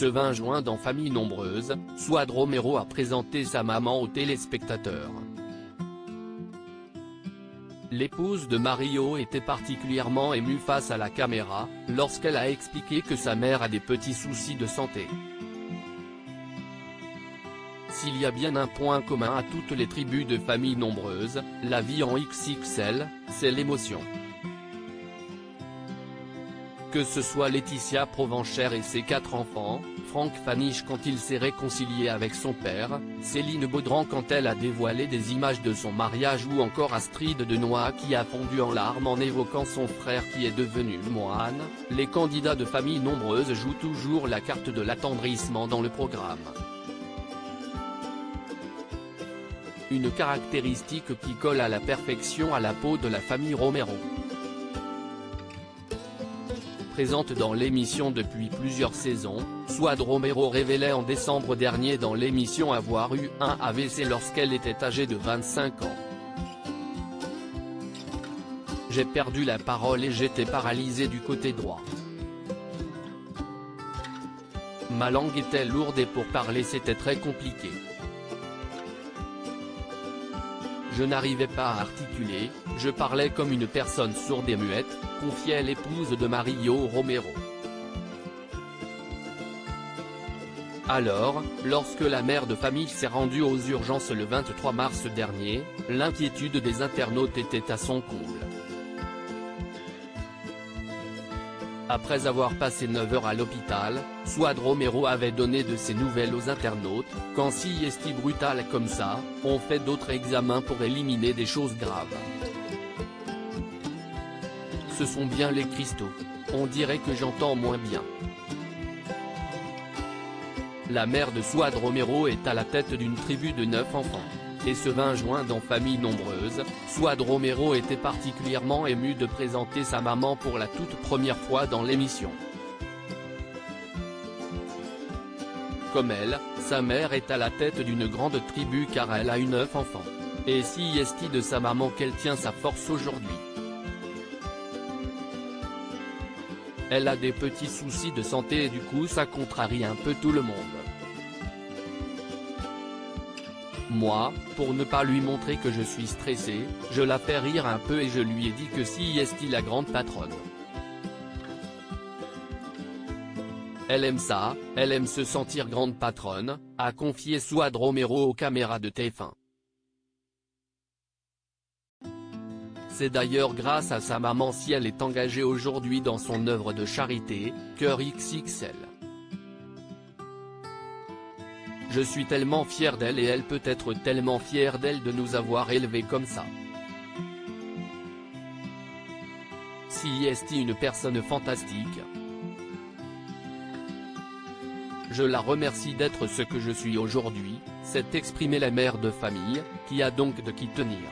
Ce 20 juin dans Famille Nombreuse, Suad Romero a présenté sa maman aux téléspectateurs. L'épouse de Mario était particulièrement émue face à la caméra, lorsqu'elle a expliqué que sa mère a des petits soucis de santé. S'il y a bien un point commun à toutes les tribus de Famille Nombreuse, la vie en XXL, c'est l'émotion. Que ce soit Laetitia Provenchère et ses 4 enfants, Franck Faniche quand il s'est réconcilié avec son père, Céline Baudran quand elle a dévoilé des images de son mariage ou encore Astrid Denoy qui a fondu en larmes en évoquant son frère qui est devenu moine, les candidats de Famille Nombreuse jouent toujours la carte de l'attendrissement dans le programme. Une caractéristique qui colle à la perfection à la peau de la famille Romero. Présente dans l'émission depuis plusieurs saisons, Suad Romero révélait en décembre dernier dans l'émission avoir eu un AVC lorsqu'elle était âgée de 25 ans. J'ai perdu la parole et j'étais paralysée du côté droit. Ma langue était lourde et pour parler c'était très compliqué. Je n'arrivais pas à articuler, je parlais comme une personne sourde et muette, confiait l'épouse de Mario Romero. Alors, lorsque la mère de famille s'est rendue aux urgences le 23 mars dernier, l'inquiétude des internautes était à son comble. Après avoir passé 9 heures à l'hôpital, Suad Romero avait donné de ses nouvelles aux internautes. Quand si est brutal comme ça, on fait d'autres examens pour éliminer des choses graves. Ce sont bien les cristaux. On dirait que j'entends moins bien. La mère de Suad Romero est à la tête d'une tribu de 9 enfants. Et ce 20 juin dans Famille Nombreuse, Suad Romero était particulièrement ému de présenter sa maman pour la toute première fois dans l'émission. Comme elle, sa mère est à la tête d'une grande tribu car elle a eu 9 enfants. Et si est de sa maman qu'elle tient sa force aujourd'hui. Elle a des petits soucis de santé et du coup ça contrarie un peu tout le monde. Moi, pour ne pas lui montrer que je suis stressé, je la fais rire un peu et je lui ai dit que si est la grande patronne. Elle aime ça, elle aime se sentir grande patronne, a confié Suad Romero aux caméras de TF1. C'est d'ailleurs grâce à sa maman si elle est engagée aujourd'hui dans son œuvre de charité, Cœur XXL. Je suis tellement fier d'elle et elle peut être tellement fière d'elle de nous avoir élevés comme ça. Si est une personne fantastique. Je la remercie d'être ce que je suis aujourd'hui, s'est exprimée la mère de famille, qui a donc de qui tenir.